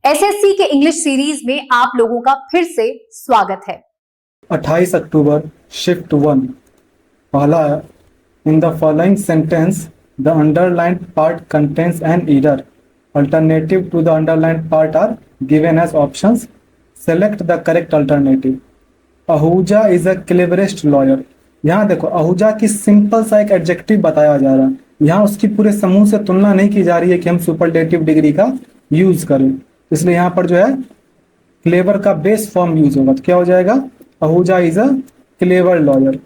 SSC के English series में आप लोगों का फिर से स्वागत है। 28 अक्टूबर शिफ्ट 1 पहला है, in the following sentence the underlined part contains an error, alternative to the underlined part are given as options, select the correct alternative. Ahuja is a cleverest lawyer. यहाँ देखो, आहूजा की सिंपल सा एक एडजेक्टिव बताया जा रहा है। यहाँ उसकी पूरे समूह से तुलना नहीं की जा रही है कि हम सुपरलेटिव डिग्री का यूज करें, इसलिए यहाँ पर जो है क्लेवर का बेस फॉर्म यूज होगा। तो क्या हो जाएगा, Ahuja is a clever lawyer.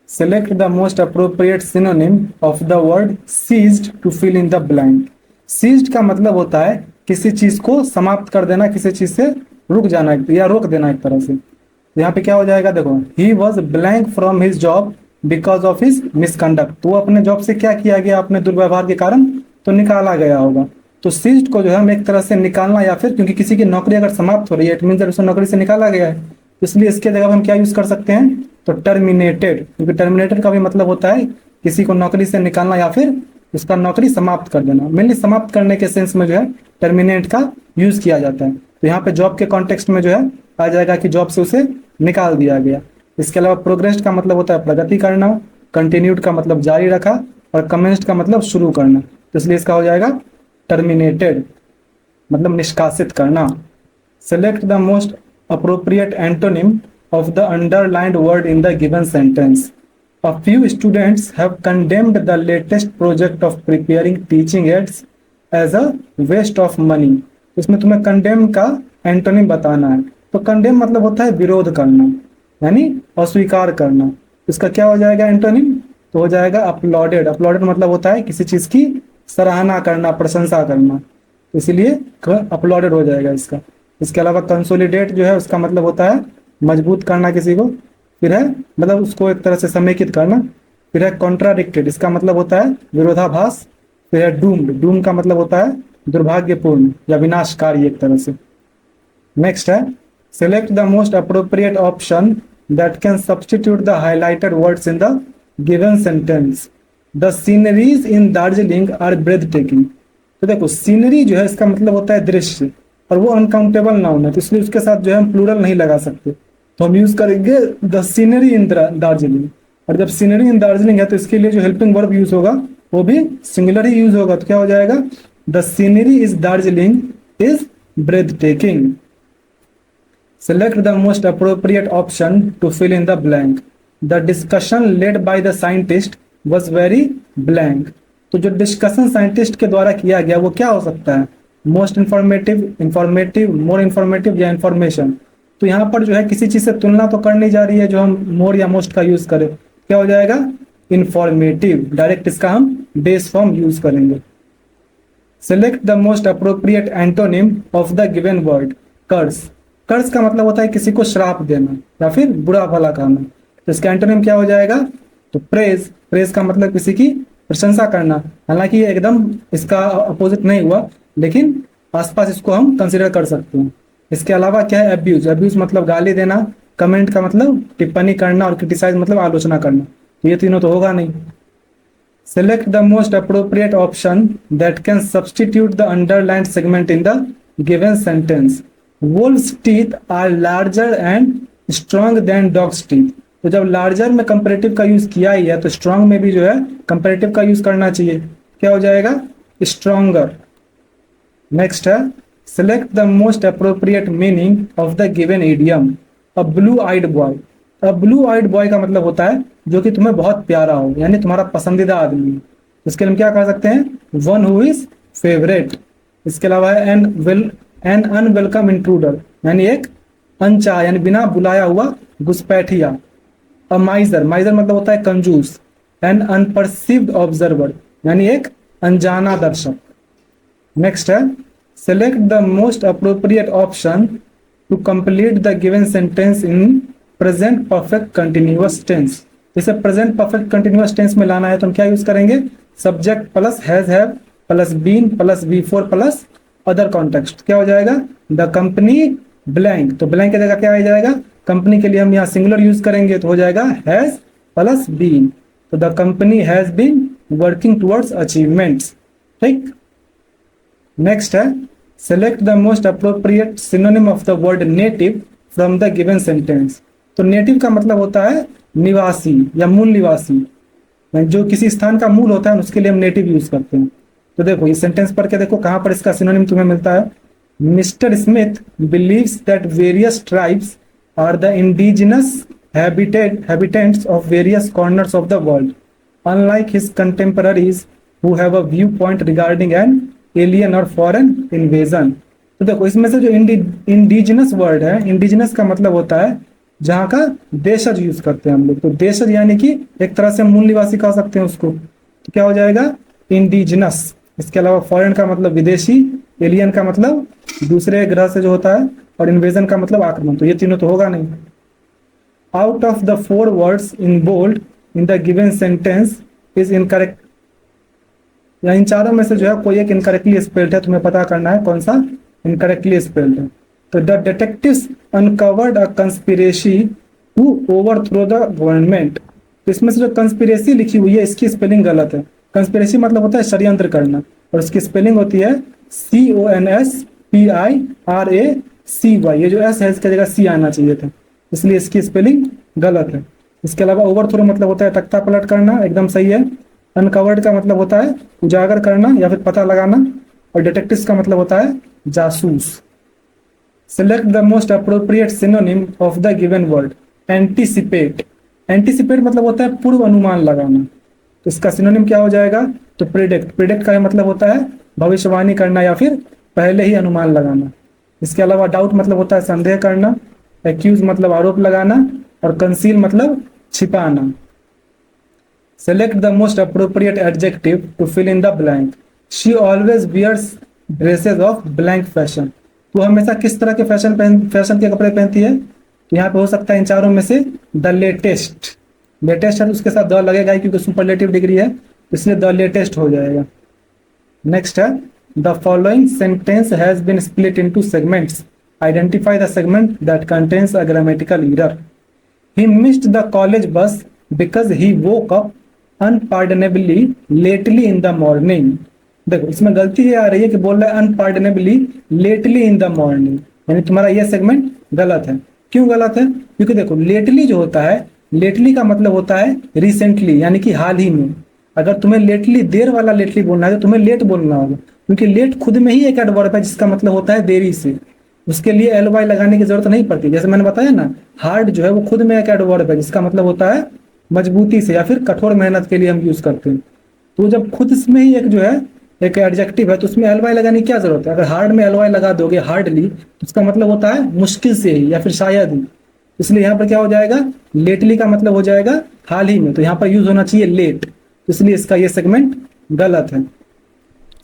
Select the most appropriate synonym of the word seized to fill in the blank. Seized का मतलब होता है किसी चीज को समाप्त कर देना, किसी चीज से रुक जाना या रोक देना एक तरह से। यहाँ पे क्या हो जाएगा, देखो, he was blank from his job because of his misconduct. तो अपने जॉब से क्या किया गया, अपने दुर्व्यवहार के कारण तो निकाला गया होगा। तो सीज्ड को जो है हम एक तरह से निकालना, या फिर क्योंकि किसी की नौकरी अगर समाप्त हो रही है इट मीन उसे नौकरी से निकाला गया है, इसलिए इसके जगह हम क्या यूज कर सकते हैं, तो टर्मिनेटेड। क्योंकि टर्मिनेटेड का भी मतलब होता है किसी को नौकरी से निकालना या फिर उसका नौकरी समाप्त कर देना। मेनली समाप्त करने के सेंस में जो है टर्मिनेट का यूज किया जाता है। तो यहाँ पे जॉब के कॉन्टेक्स्ट में जो है आ जाएगा कि जॉब से उसे निकाल दिया गया। इसके अलावा प्रोग्रेस्ड का मतलब होता है प्रगति करना, कंटिन्यूड का मतलब जारी रखा, और कमेंस्ड का मतलब शुरू करना। तो इसलिए इसका हो जाएगा टर्मिनेटेड, मतलब निष्कासित करना। Select the most appropriate antonym of the underlined word in the given sentence. A few students have condemned the latest project of preparing teaching aids as a waste of money। इसमें तुम्हें condemn का antonym बताना है। तो condemn मतलब होता है विरोध करना, यानी अस्वीकार करना। इसका क्या हो जाएगा एंटोनिम, तो हो जाएगा अपलॉडेड। अपलॉडेड मतलब होता है किसी चीज की सराहना करना, प्रशंसा करना, इसीलिए अपलॉडेड हो जाएगा इसका। इसके अलावा कंसोलिडेट जो है उसका मतलब होता है मजबूत करना किसी को, फिर है मतलब उसको एक तरह से समेकित करना। फिर है कॉन्ट्राडिक्टेड, इसका मतलब होता है विरोधाभास। फिर है डूम्ड, डूम का मतलब होता है दुर्भाग्यपूर्ण या विनाशकारी एक तरह से। नेक्स्ट है, select the most appropriate option that can substitute the highlighted words in the given sentence. The sceneries in Darjeeling are breathtaking. तो देखो, सीनरी जो है इसका मतलब होता है दृश्य, और वो अनकाउंटेबल नाउन है, तो इसलिए उसके साथ जो है हम प्लूरल नहीं लगा सकते। तो हम यूज करेंगे द सीनरी इन दार्जिलिंग। और जब सीनरी इन दार्जिलिंग है तो इसके लिए जो हेल्पिंग वर्ब यूज होगा वो भी सिंगुलर ही यूज होगा। तो क्या हो जाएगा, the scenery is Darjeeling is breathtaking. Select the most appropriate option to fill in the blank. The discussion led by the scientist was very blank. तो जो डिस्कशन साइंटिस्ट के द्वारा किया गया वो क्या हो सकता है, मोस्ट इंफॉर्मेटिव, इंफॉर्मेटिव, मोर इंफॉर्मेटिव या इंफॉर्मेशन। तो यहाँ पर जो है किसी चीज से तुलना तो करनी जा रही है जो हम मोर या मोस्ट का यूज करें। क्या हो जाएगा, इंफॉर्मेटिव। डायरेक्ट इसका हम बेस फॉर्म यूज करेंगे। Select the most appropriate antonym of the given word. Curse, curse का मतलब होता है किसी को श्राप देना या फिर बुरा भला कहना। तो इसका एंटोनिम क्या हो जाएगा, तो प्रेज। प्रेज का मतलब किसी की प्रशंसा करना। हालांकि ये एकदम इसका अपोजिट नहीं हुआ, लेकिन आसपास इसको हम कंसिडर कर सकते हैं। इसके अलावा क्या है, अब्यूज। अब्यूज मतलब गाली देना, कमेंट का मतलब टिप्पणी करना, और क्रिटिसाइज मतलब आलोचना करना। तो ये तीनों तो होगा नहीं। Select the most appropriate option that can substitute the underlined segment in the given sentence. Wolves teeth are larger and strong than dogs teeth. तो जब लार्जर में कंपेरेटिव का यूज किया ही है तो स्ट्रॉन्ग में भी जो है कंपेरेटिव का यूज करना चाहिए। क्या हो जाएगा, स्ट्रॉन्गर। नेक्स्ट है, select the most appropriate meaning of the given idiom. A blue eyed boy. A blue eyed boy का मतलब होता है जो कि तुम्हें बहुत प्यारा हो, यानी तुम्हारा पसंदीदा आदमी। इसके लिए हम क्या कर सकते हैं, वन हु इज फेवरेट। इसके अलावा एन अनवेलकम इंट्रूडर, यानी एक अनचाहा यानी बिना बुलाया हुआ घुसपैठिया। अ माइजर, माइजर मतलब होता है कंजूस। एन अनपरसीव्ड ऑब्जर्वर, यानी एक अनजाना दर्शक। नेक्स्ट है, select the most appropriate option to complete the given sentence in present perfect continuous tense. जैसे प्रेजेंट परफेक्ट कंटिन्यूअस टेंस में लाना है तो हम क्या यूज करेंगे, subject plus has have plus been plus V4 plus other context. क्या हो जाएगा, द कंपनी ब्लैंक। तो ब्लैंक की जगह क्या आ जाएगा, कंपनी के लिए हम यहाँ सिंगुलर यूज करेंगे तो हो जाएगा हैज प्लस बीन। तो the company has been working towards achievements. ठीक। नेक्स्ट है, select the most appropriate synonym of the word native from the given sentence. तो नेटिव का मतलब होता है निवासी या मूल निवासी, जो किसी स्थान का मूल होता है उसके लिए हम नेटिव यूज करते हैं। तो देखो ये सेंटेंस पढ़ के देखो कहाँ पर इसका सिनोनिम तुम्हें मिलता है। Mister Smith believes that various tribes are the indigenous inhabitants of various corners of the world, unlike his contemporaries who have a viewpoint regarding an alien or foreign invasion. तो देखो इसमें से जो indigenous word है, indigenous का मतलब होता है जहाँ का देशज यूज करते हैं हम लोग। तो देशज यानी कि एक तरह से मूल निवासी कह सकते हैं उसको। तो क्या हो जाएगा इंडिजिनस। इसके अलावा फॉरेन का मतलब विदेशी, एलियन का मतलब दूसरे ग्रह से जो होता है, और इन्वेजन का मतलब आक्रमण। तो ये तीनों तो होगा नहीं। Out of the 4 words in bold in the given sentence is incorrect, या इन चारों में से जो है कोई एक इनकरेक्टली स्पेल्ड है, तुम्हें पता करना है कौन सा इनकरेक्टली स्पेल्ड है। तो the detectives uncovered a conspiracy to overthrow the government. तो इसमें से जो कंस्पिरेसी लिखी हुई है इसकी स्पेलिंग गलत है। कंस्पिरेसी मतलब होता है षड्यंत्र करना, और इसकी स्पेलिंग होती है CONSPIRACY। ये जो एस है इसकी जगह सी आना चाहिए था, इसलिए इसकी स्पेलिंग गलत है। इसके अलावा ओवरथ्रो मतलब होता है तख्ता पलट करना, एकदम सही है। अनकवर्ड का मतलब होता है उजागर करना या फिर पता लगाना, और डिटेक्टिव का मतलब होता है जासूस। Select the most appropriate synonym of the given word. Anticipate. Anticipate मतलब होता है पूर्व अनुमान लगाना। तो इसका सिनोनिम क्या हो जाएगा? तो प्रिडिक्ट। प्रिडिक्ट का मतलब होता है भविष्यवाणी करना या फिर पहले ही अनुमान लगाना। इसके अलावा डाउट मतलब होता है संदेह करना, एक्यूज मतलब आरोप लगाना, और कंसील मतलब छिपाना। Select the most appropriate adjective to fill in the blank. She always wears dresses of blank fashion. तो हमेशा किस तरह के फैशन के कपड़े पहनती है? तो यहाँ पे हो सकता है इन चारों में से द लेटेस्ट। लेटेस्ट है तो उसके साथ द लगेगा क्योंकि सुपरलेटिव डिग्री है, इसलिए द लेटेस्ट हो जाएगा। नेक्स्ट है the following sentence has been split into segments, identify the segment that contains a grammatical error. He missed the college bus because he woke up unpardonably lately in the morning. देखो इसमें गलती ये आ रही है कि बोल रहा है अनपार्डनेबली लेटली इन द मॉर्निंग, यानी तुम्हारा ये सेगमेंट गलत है। क्यों गलत है? क्योंकि देखो लेटली जो होता है, लेटली का मतलब होता है रिसेंटली, यानी कि हाल ही में। अगर तुम्हें लेटली देर वाला लेटली बोलना है तो तुम्हें लेट बोलना होगा, क्योंकि लेट खुद में ही एक एडवर्ब है जिसका मतलब होता है देरी से। उसके लिए एल वाई लगाने की जरूरत नहीं पड़ती। जैसे मैंने बताया ना, हार्ड जो है वो खुद में एक एडवर्ब है जिसका मतलब होता है मजबूती से या फिर कठोर मेहनत के लिए हम यूज करते हैं। तो जब खुद इसमें ही एक जो है एक एडजेक्टिव है तो उसमें एल वाई लगाने की क्या जरूरत है? अगर हार्ड में एल वाई लगा दोगे हार्डली तो उसका मतलब होता है मुश्किल से ही या फिर शायद ही। इसलिए यहाँ पर क्या हो जाएगा? लेटली का मतलब हो जाएगा हाल ही में, तो यहाँ पर यूज होना चाहिए लेट, इसलिए इसका ये सेगमेंट गलत है।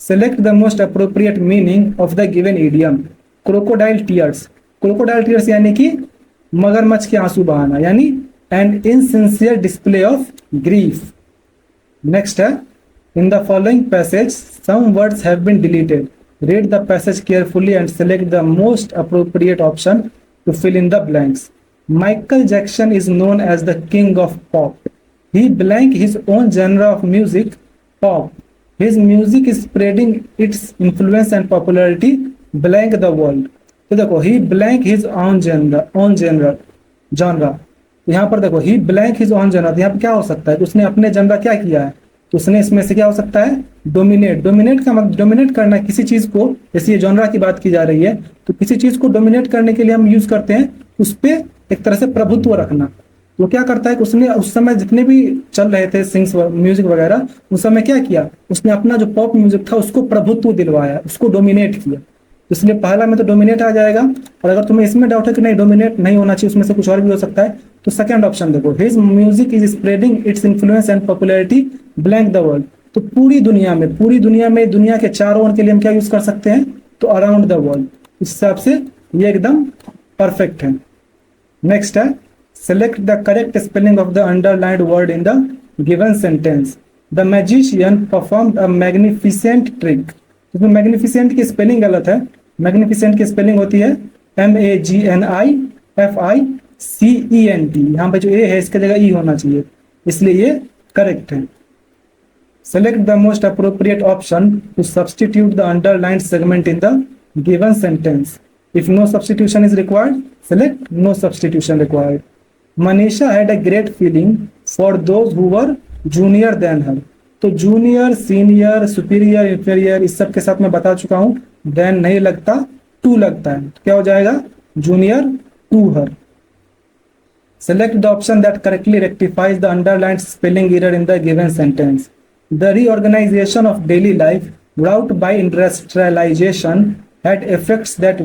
Select the most appropriate meaning of the given idiom. Crocodile tears. Crocodile tears यानी कि मगरमच्छ के आंसू बहाना, यानी an insincere display of grief. Next है in the following passage some words have been deleted, read the passage carefully and select the most appropriate option to fill in the blanks. Michael Jackson is known as the king of pop. He blank his own genre of music, pop. His music is spreading its influence and popularity blank the world. तो देखो he blank his own genre. यहाँ पर देखो he blank his own genre, यहाँ पर क्या हो सकता है? उसने अपने genre क्या किया है? तो उसने इसमें से क्या हो सकता है? डोमिनेट। डोमिनेट का मतलब डोमिनेट करना किसी चीज को, जैसे ये जॉनरा की बात की जा रही है तो किसी चीज को डोमिनेट करने के लिए हम यूज करते हैं उस पर एक तरह से प्रभुत्व रखना। तो क्या करता है कि उसने उस समय जितने भी चल रहे थे सिंग्स म्यूजिक वगैरह, उस समय क्या किया? उसने अपना जो पॉप म्यूजिक था उसको प्रभुत्व दिलवाया, उसको डोमिनेट किया। इसलिए पहला में तो डोमिनेट आ जाएगा। और अगर तुम्हें इसमें डाउट है कि नहीं डोमिनेट नहीं होना चाहिए, उसमें से कुछ और भी हो सकता है, तो सेकंड ऑप्शन देखो, his music is spreading its influence and popularity blank the world. तो पूरी दुनिया में दुनिया के चारों ओर के लिए हम क्या यूज कर सकते हैं? तो अराउंड द वर्ल्ड। इस हिसाब से ये एकदम परफेक्ट है। नेक्स्ट है select the correct spelling of the underlined word in the given sentence. The magician performed a magnificent trick. इसमें मैग्निफिसेंट की स्पेलिंग गलत है। मैग्निफिसेंट की स्पेलिंग होती है MAGNIFICENT। यहाँ पे जो ए है इसकी जगह ई होना चाहिए, इसलिए ये करेक्ट है। Select the most appropriate option to substitute the underlined segment in the given sentence. If no substitution is required, select no substitution required. Manisha had a great feeling for those who were junior than her. तो junior, senior, superior, inferior इस सब के साथ मैं बता चुका हूं. Then नहीं लगता, टू लगता है. तो क्या हो जाएगा? Junior to her. Select the option that correctly rectifies the underlined spelling error in the given sentence. The reorganization of daily life brought by industrialization had effects that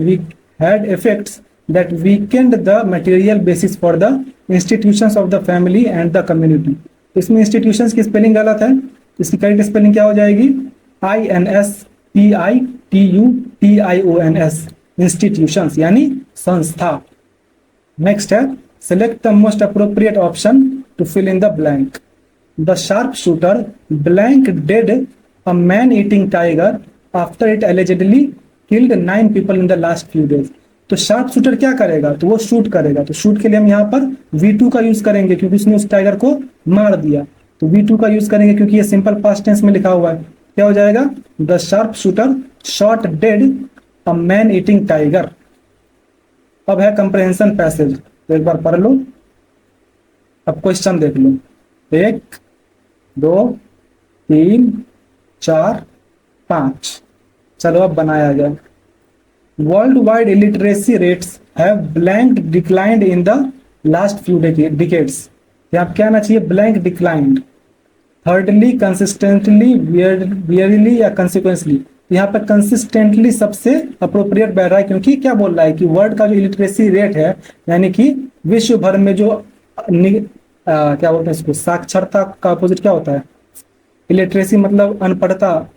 weakened the material basis for the institutions of the family and the community. इसमें institutions की spelling गलत है. इसकी correct spelling क्या हो जाएगी? INSTITUTIONS, institutions यानी संस्था. नेक्स्ट है, select the most appropriate option to fill in the blank. The sharpshooter blank dead a man-eating tiger after it allegedly killed 9 people in the last few days. तो sharp shooter क्या करेगा? तो वो shoot करेगा. तो shoot के लिए हम यहाँ पर V2 का यूज करेंगे क्योंकि उसने उस टाइगर को मार दिया. तो V2 का यूज करेंगे क्योंकि ये सिंपल पास्ट टेंस में लिखा हुआ है. क्या हो जाएगा? The sharp shooter shot dead a man eating tiger. अब है कंप्रहेंशन पैसेज. तो एक बार पढ़ लो. अब क्वेश्चन देख लो. 1 2 3 4 5. चलो अब बनाया जाए. World wide illiteracy rates have blank declined in the last few decades. यहाँ क्या आना चाहिए? Blank declined. Thirdly consistently, verily या कंसिक्वेंसली. यहाँ पर कंसिस्टेंटली सबसे अप्रोप्रिएट बैठ रहा है क्योंकि क्या बोल रहा है कि वर्ल्ड का जो इलिटरेसी रेट है यानी कि विश्व भर में जो क्या बोलते हैं इसको, साक्षरता का अपोजिट क्या होता है? इलिटरेसी मतलब अनपढ़ता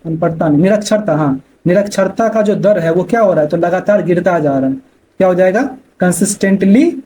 नहीं, निरक्षरता. हाँ, निरक्षरता का जो दर है वो क्या हो रहा है? तो लगातार गिरता जा रहा है. क्या हो जाएगा? Consistently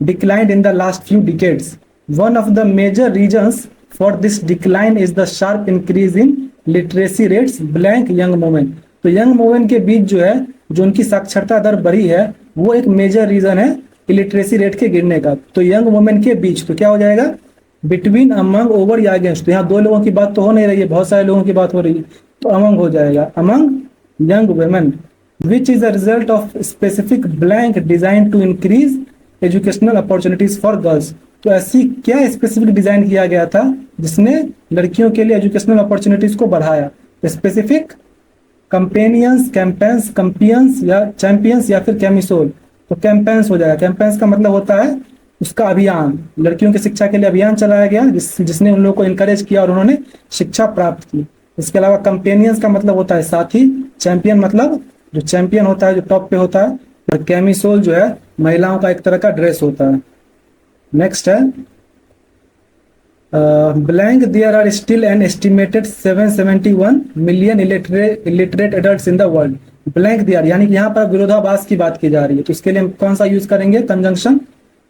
declined in the last few decades. One of the major reasons for this decline is the sharp increase in literacy rates blank young women. तो यंग वुमेन के बीच जो है, जो उनकी साक्षरता दर बढ़ी है, वो एक मेजर रीजन है इलिटरेसी रेट के गिरने का. तो यंग वुमेन के बीच तो क्या हो जाएगा? बिटवीन, अमंग, ओवर या अगेंस्ट. तो यहाँ दो लोगों की बात तो हो नहीं रही है, बहुत सारे लोगों की बात हो रही है. तो अमंग हो जाएगा, among young women, which is a result of specific blank design to increase educational opportunities for girls. तो ऐसी क्या स्पेसिफिक डिजाइन किया गया था जिसने लड़कियों के लिए एजुकेशनल अपॉर्चुनिटीज को बढ़ाया? स्पेसिफिक कंपेनियंस, कैंपेन्स, कंपियंस या चैंपियंस या फिर कैमिसोल. तो कैंपेन्स हो जाएगा. कैंपेन्स का मतलब होता है उसका अभियान. लड़कियों की शिक्षा के लिए अभियान चलाया गया जिसने उन लोगों को इनकरेज किया और उन्होंने शिक्षा प्राप्त की. इसके अलावा कंपेनियंस का मतलब होता है साथी. चैंपियन मतलब जो चैंपियन होता है, जो टॉप पे होता है. और कैमिसोल जो है महिलाओं का एक तरह का ड्रेस होता है. नेक्स्ट है blank. There are still an estimated 771 million illiterate adults in the world. Blank there यानी कि यहाँ पर विरोधाभास की बात की जा रही है. तो इसके लिए हम कौन सा यूज करेंगे? कंजंक्शन.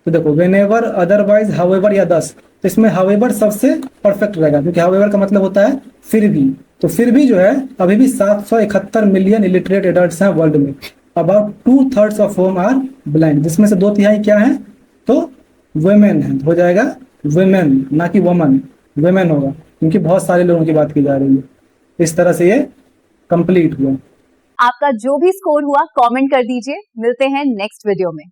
तो देखो, व्हेनेवर, अदरवाइज, हाउएवर या दस. तो इसमें हाउएवर सबसे परफेक्ट रहेगा क्योंकि हाउएवर का मतलब होता है फिर भी. तो फिर भी जो है अभी भी 771 मिलियन इलिटरेट एडल्ट्स हैं वर्ल्ड में. About 2/3 of whom are blind, जिसमें से 2/3 क्या है? तो वुमेन है. हो जाएगा वुमेन, ना कि वुमन. वुमेन होगा क्योंकि बहुत सारे लोगों की बात की जा रही है. इस तरह से ये कंप्लीट हुआ. आपका जो भी स्कोर हुआ कमेंट कर दीजिए. मिलते हैं नेक्स्ट वीडियो में.